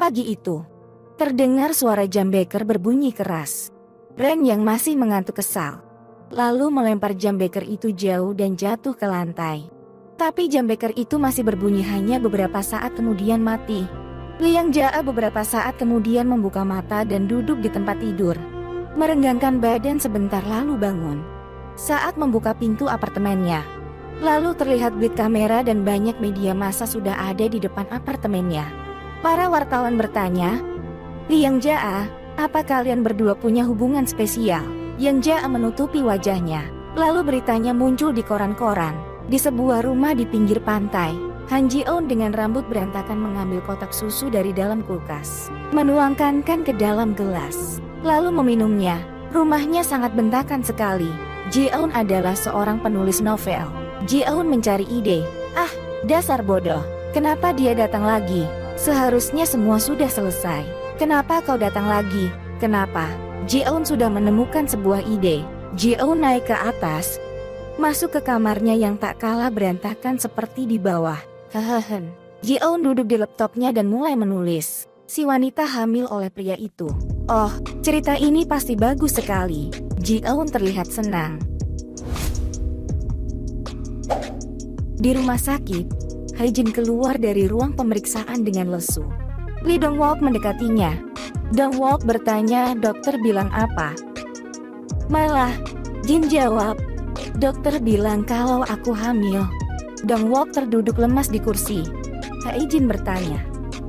Pagi itu, terdengar suara jam beker berbunyi keras. Ren yang masih mengantuk kesal, lalu melempar jam beker itu jauh dan jatuh ke lantai. Tapi jam beker itu masih berbunyi hanya beberapa saat kemudian mati. Liang Jia beberapa saat kemudian membuka mata dan duduk di tempat tidur, merenggangkan badan sebentar lalu bangun. Saat membuka pintu apartemennya, lalu terlihat blit kamera dan banyak media massa sudah ada di depan apartemennya. Para wartawan bertanya, "Liang Jia, apa kalian berdua punya hubungan spesial?" Yang Jia menutupi wajahnya. Lalu beritanya muncul di koran-koran. Di sebuah rumah di pinggir pantai, Han Ji-eun dengan rambut berantakan mengambil kotak susu dari dalam kulkas, menuangkannya ke dalam gelas, lalu meminumnya. Rumahnya sangat bentakan sekali. Ji-eun adalah seorang penulis novel. Ji-eun mencari ide. "Ah, dasar bodoh. Kenapa dia datang lagi? Seharusnya semua sudah selesai. Kenapa kau datang lagi? Kenapa?" Ji-eun sudah menemukan sebuah ide. Ji-eun naik ke atas, masuk ke kamarnya yang tak kalah berantakan seperti di bawah. Hehehe. Ji-eun duduk di laptopnya dan mulai menulis. Si wanita hamil oleh pria itu. "Oh, cerita ini pasti bagus sekali." Ji-eun terlihat senang. Di rumah sakit, Hae-jin keluar dari ruang pemeriksaan dengan lesu. Lee Dong-wook mendekatinya. Dong-wook bertanya, "Dokter bilang apa?" "Malah," Jin jawab, "dokter bilang kalau aku hamil." Dong-wook terduduk lemas di kursi. Hae-jin bertanya,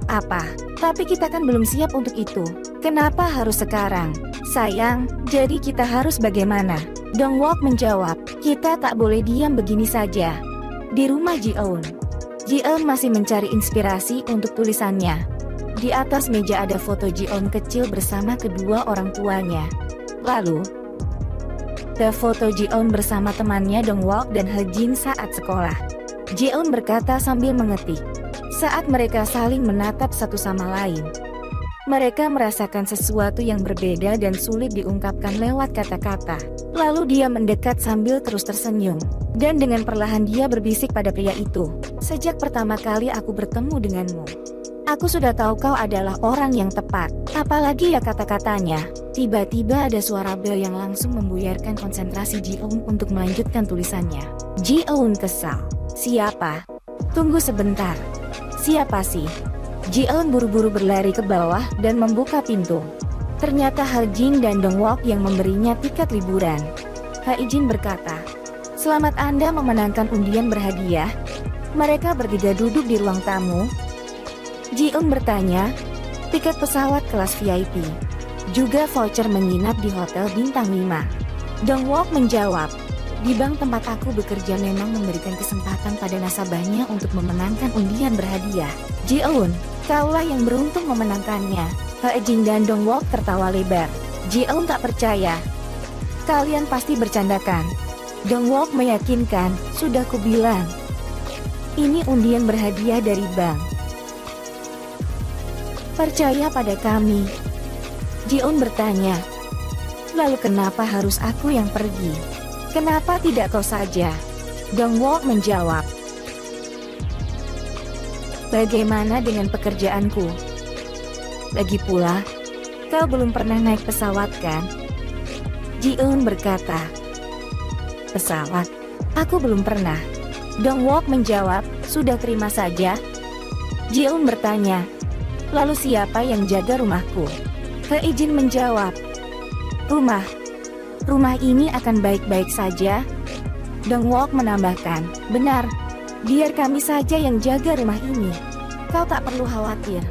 "Apa? Tapi kita kan belum siap untuk itu. Kenapa harus sekarang?" "Sayang, jadi kita harus bagaimana?" Dong-wook menjawab, "Kita tak boleh diam begini saja." Di rumah Ji-eun, Ji-eun masih mencari inspirasi untuk tulisannya. Di atas meja ada foto Ji-eun kecil bersama kedua orang tuanya. Lalu, ada foto Ji-eun bersama temannya Dong-wook dan Hae-jin saat sekolah. Ji-eun berkata sambil mengetik. Saat mereka saling menatap satu sama lain, mereka merasakan sesuatu yang berbeda dan sulit diungkapkan lewat kata-kata. Lalu dia mendekat sambil terus tersenyum. Dan dengan perlahan dia berbisik pada pria itu, "Sejak pertama kali aku bertemu denganmu, aku sudah tahu kau adalah orang yang tepat." Apalagi ya kata-katanya. Tiba-tiba ada suara bel yang langsung membuyarkan konsentrasi Ji-eun untuk melanjutkan tulisannya. Ji-eun kesal. "Siapa? Tunggu sebentar. Siapa sih?" Ji-eun buru-buru berlari ke bawah dan membuka pintu. Ternyata Hae-jin dan Dong-wook yang memberinya tiket liburan. Hae-jin berkata, "Selamat Anda memenangkan undian berhadiah." Mereka bertiga duduk di ruang tamu. Ji-eun bertanya, "Tiket pesawat kelas VIP, juga voucher menginap di hotel bintang 5. Dong-wook menjawab, "Di bank tempat aku bekerja memang memberikan kesempatan pada nasabahnya untuk memenangkan undian berhadiah." "Ji-eun, kaulah yang beruntung memenangkannya." Hae-jin dan Dong-wook tertawa lebar. Ji-eun tak percaya. "Kalian pasti bercandakan." Dong-wook meyakinkan, "Sudah kubilang. Ini undian berhadiah dari bank. Percaya pada kami." Ji-eun bertanya, "Lalu kenapa harus aku yang pergi? Kenapa tidak kau saja?" Dong-wook menjawab, "Bagaimana dengan pekerjaanku? Lagi pula, kau belum pernah naik pesawat kan?" Ji-eun berkata, "Pesawat? Aku belum pernah." Dong-wook menjawab, "Sudah terima saja." Ji-eun bertanya, "Lalu siapa yang jaga rumahku?" Hae-jin menjawab, "Rumah ini akan baik-baik saja." Dong-wook menambahkan, "Benar, biar kami saja yang jaga rumah ini. Kau tak perlu khawatir.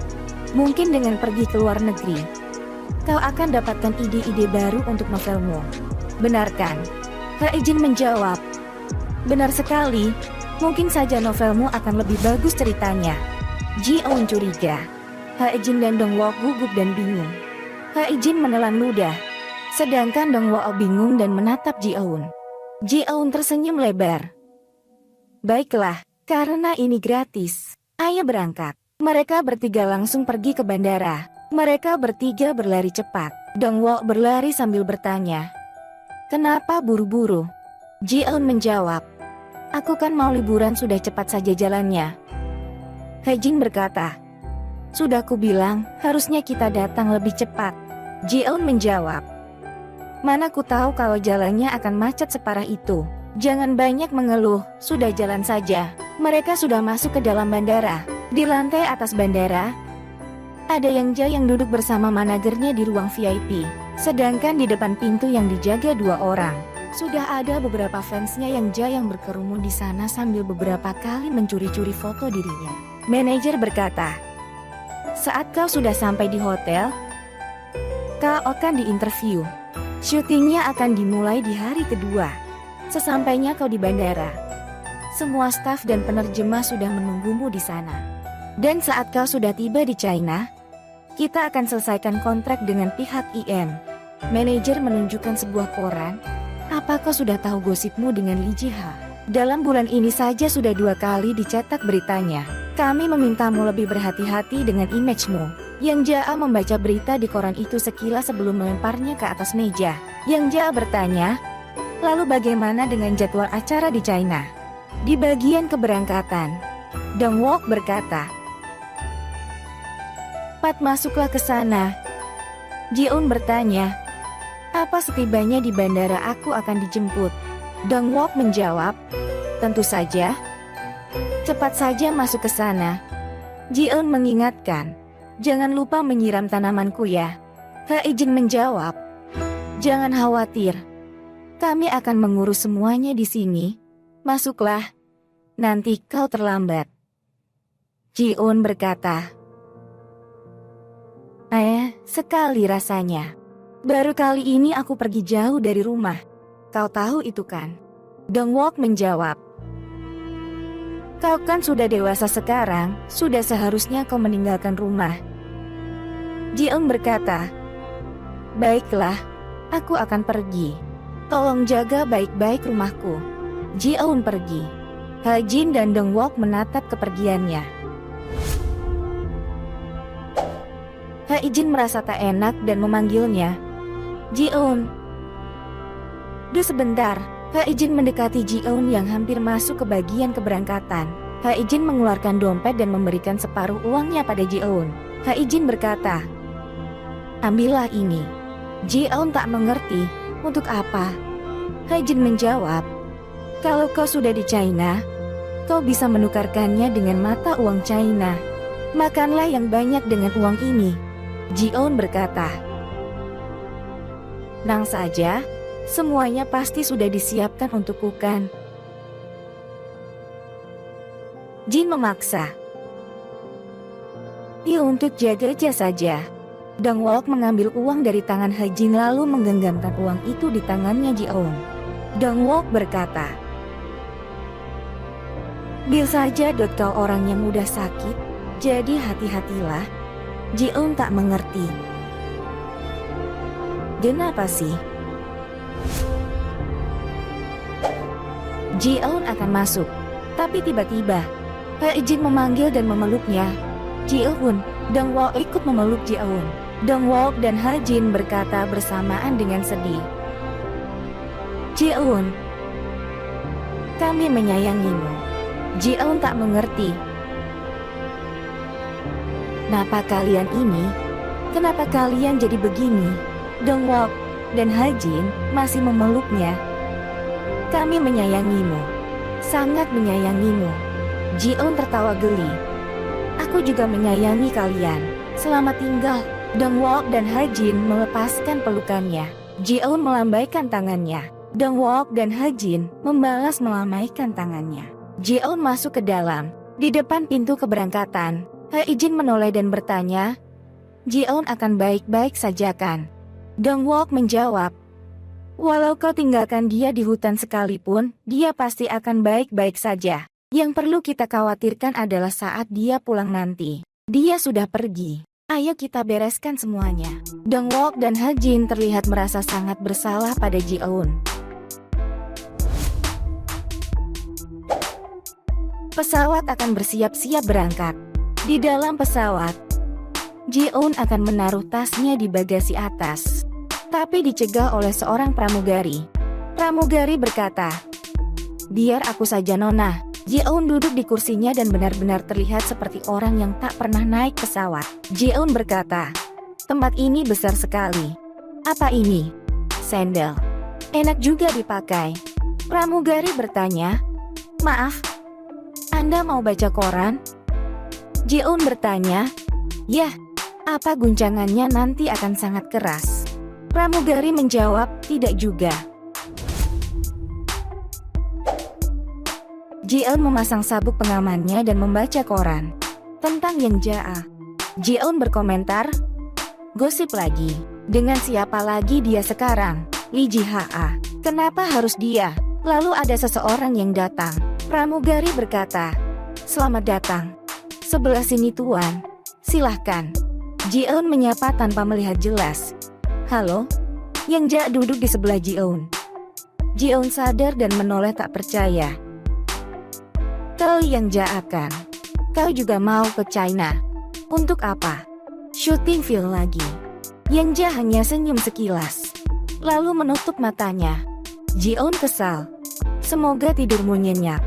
Mungkin dengan pergi ke luar negeri, kau akan dapatkan ide-ide baru untuk novelmu. Benar kan?" Hae-jin menjawab, "Benar sekali. Mungkin saja novelmu akan lebih bagus ceritanya." Ji-eun curiga. Hae-jin dan Dong-wook gugup dan bingung. Hae-jin menelan ludah, sedangkan Dong-wook bingung dan menatap Ji-eun. Ji-eun tersenyum lebar. "Baiklah, karena ini gratis. Ayo berangkat." Mereka bertiga langsung pergi ke bandara. Mereka bertiga berlari cepat. Dong-wook berlari sambil bertanya, "Kenapa buru-buru?" Ji-eun menjawab, "Aku kan mau liburan, sudah cepat saja jalannya." Hae-jin berkata, Sudah ku bilang, harusnya kita datang lebih cepat. Ji-eun menjawab. Mana ku tahu kalau jalannya akan macet separah itu. Jangan banyak mengeluh, sudah jalan saja. Mereka sudah masuk ke dalam bandara. Di lantai atas bandara, ada Yang Ja yang duduk bersama manajernya di ruang VIP. Sedangkan di depan pintu yang dijaga 2 orang. Sudah ada beberapa fansnya Yang Ja yang berkerumun di sana sambil beberapa kali mencuri-curi foto dirinya. Manajer berkata, saat kau sudah sampai di hotel, kau akan diinterview. Syutingnya akan dimulai di hari kedua. Sesampainya kau di bandara, semua staf dan penerjemah sudah menunggumu di sana. Dan saat kau sudah tiba di China, kita akan selesaikan kontrak dengan pihak IM. Manajer menunjukkan sebuah koran. Apa kau sudah tahu gosipmu dengan Lee Ji-ha? Dalam bulan ini saja sudah 2 kali dicetak beritanya. Kami memintamu lebih berhati-hati dengan image-mu. Yang Ja membaca berita di koran itu sekilas sebelum melemparnya ke atas meja. Yang Ja bertanya, lalu bagaimana dengan jadwal acara di China? Di bagian keberangkatan, Dong Wook berkata, Pat, masuklah ke sana. Ji-eun bertanya, apa setibanya di bandara aku akan dijemput? Dong Wook menjawab, tentu saja. Cepat saja masuk ke sana. Ji-eun mengingatkan, jangan lupa menyiram tanamanku ya. Ha-ijin menjawab, jangan khawatir. Kami akan mengurus semuanya di sini. Masuklah. Nanti kau terlambat. Ji-eun berkata, sekali rasanya. Baru kali ini aku pergi jauh dari rumah. Kau tahu itu kan? Dong Wook menjawab, kau kan sudah dewasa sekarang, sudah seharusnya kau meninggalkan rumah. Ji-eun berkata, baiklah, aku akan pergi. Tolong jaga baik-baik rumahku. Ji-eun pergi. Ha-jin dan Dong Wook menatap kepergiannya. Ha-jin merasa tak enak dan memanggilnya, Ji-eun. Sebentar. Ha-jin mendekati Ji-eun yang hampir masuk ke bagian keberangkatan. Ha-jin mengeluarkan dompet dan memberikan separuh uangnya pada Ji-eun. Ha-jin berkata, ambillah ini. Ji-eun tak mengerti, untuk apa? Ha-jin menjawab, kalau kau sudah di China, kau bisa menukarkannya dengan mata uang China. Makanlah yang banyak dengan uang ini. Ji-eun berkata, tenang saja, semuanya pasti sudah disiapkan untukku kan? Jin memaksa, untuk jaga saja. Dong Wook mengambil uang dari tangan Ha-jin lalu menggenggamkan uang itu di tangannya Ji-eun. Dong Wook berkata, bil saja dokter orang yang mudah sakit, jadi hati-hatilah. Ji-eun tak mengerti. Kenapa sih? Ji-eun akan masuk, tapi tiba-tiba Ha-jin memanggil dan memeluknya. Ji-eun, Dong Wook ikut memeluk Ji-eun. Dong Wook dan Ha-jin berkata bersamaan dengan sedih, Ji-eun, kami menyayangimu. Ji-eun tak mengerti. Kenapa kalian ini? Kenapa kalian jadi begini? Dong Wook dan Ha-jin masih memeluknya. Kami menyayangimu, sangat menyayangimu. Ji-eun tertawa geli. Aku juga menyayangi kalian. Selamat tinggal. Dong Wook dan Ha-jin melepaskan pelukannya. Ji-eun melambaikan tangannya. Dong Wook dan Ha-jin membalas melambaikan tangannya. Ji-eun masuk ke dalam. Di depan pintu keberangkatan, Ha-jin menoleh dan bertanya, Ji-eun akan baik-baik saja kan? Dong Wook menjawab, walau kau tinggalkan dia di hutan sekalipun, dia pasti akan baik-baik saja. Yang perlu kita khawatirkan adalah saat dia pulang nanti. Dia sudah pergi. Ayo kita bereskan semuanya. Dong Wook dan Ha-jin terlihat merasa sangat bersalah pada Ji-eun. Pesawat akan bersiap-siap berangkat. Di dalam pesawat, Ji-eun akan menaruh tasnya di bagasi atas, tapi dicegah oleh seorang pramugari. Pramugari berkata, biar aku saja nona. Ji-eun duduk di kursinya dan benar-benar terlihat seperti orang yang tak pernah naik pesawat. Ji-eun berkata, tempat ini besar sekali. Apa ini? Sandal. Enak juga dipakai. Pramugari bertanya, maaf, Anda mau baca koran? Ji-eun bertanya, yah, apa guncangannya nanti akan sangat keras? Pramugari menjawab, tidak juga. Ji-eun memasang sabuk pengamannya dan membaca koran tentang Yang Jaa. Ji-eun berkomentar, gosip lagi. Dengan siapa lagi dia sekarang? Lee Ji-ha. Kenapa harus dia? Lalu ada seseorang yang datang. Pramugari berkata, selamat datang. Sebelah sini tuan. Silahkan. Ji-eun menyapa tanpa melihat jelas. Halo? Yang Jaa duduk di sebelah Ji-eun. Ji-eun sadar dan menoleh tak percaya. Tahu Yang Jaa kan? Kau juga mau ke China? Untuk apa? Syuting film lagi. Yang Jaa hanya senyum sekilas, lalu menutup matanya. Ji-eun kesal. Semoga tidurmu nyenyak.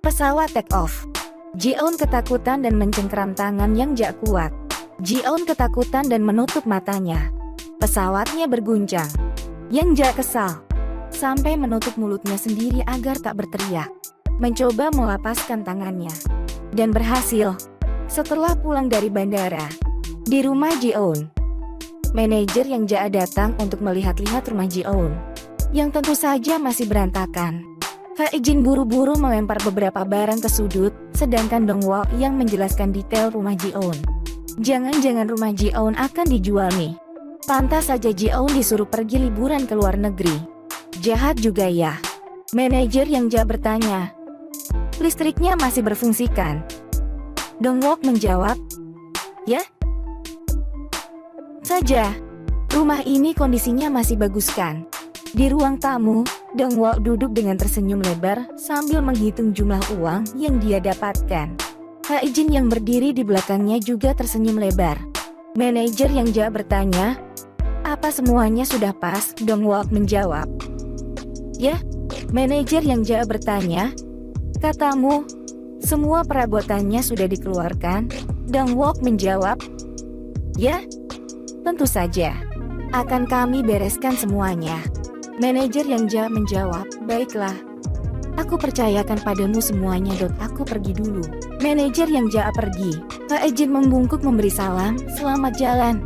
Pesawat take off. Ji-eun ketakutan dan mencengkeram tangan Yang Jaa kuat. Ji-eun ketakutan dan menutup matanya. Pesawatnya berguncang. Yang Jaa kesal, sampai menutup mulutnya sendiri agar tak berteriak. Mencoba melepaskan tangannya. Dan berhasil. Setelah pulang dari bandara, di rumah Ji-eun, manajer Yang Jaa datang untuk melihat-lihat rumah Ji-eun, yang tentu saja masih berantakan. Ha-jin buru-buru melempar beberapa barang ke sudut, sedangkan Dong-wook yang menjelaskan detail rumah Ji-eun. Jangan-jangan rumah Ji-eun akan dijual nih. Pantas saja Ji-eun disuruh pergi liburan ke luar negeri. Jahat juga ya. Manajer Yang Jaa bertanya, listriknya masih berfungsikan? Dong-wook menjawab, ya? Saja. Rumah ini kondisinya masih bagus kan? Di ruang tamu, Dong-wook duduk dengan tersenyum lebar sambil menghitung jumlah uang yang dia dapatkan. Ha-jin yang berdiri di belakangnya juga tersenyum lebar. Manajer Yang Jaa bertanya, apa semuanya sudah pas? Dong-wook menjawab, ya. Manajer Yang Jaa bertanya, katamu, semua perabotannya sudah dikeluarkan? Dong-wook menjawab, ya, tentu saja. Akan kami bereskan semuanya. Manajer Yang Jaa menjawab, baiklah. Aku percayakan padamu semuanya. Aku pergi dulu. Manajer Yang Jaa pergi. Ha-jin membungkuk memberi salam, selamat jalan.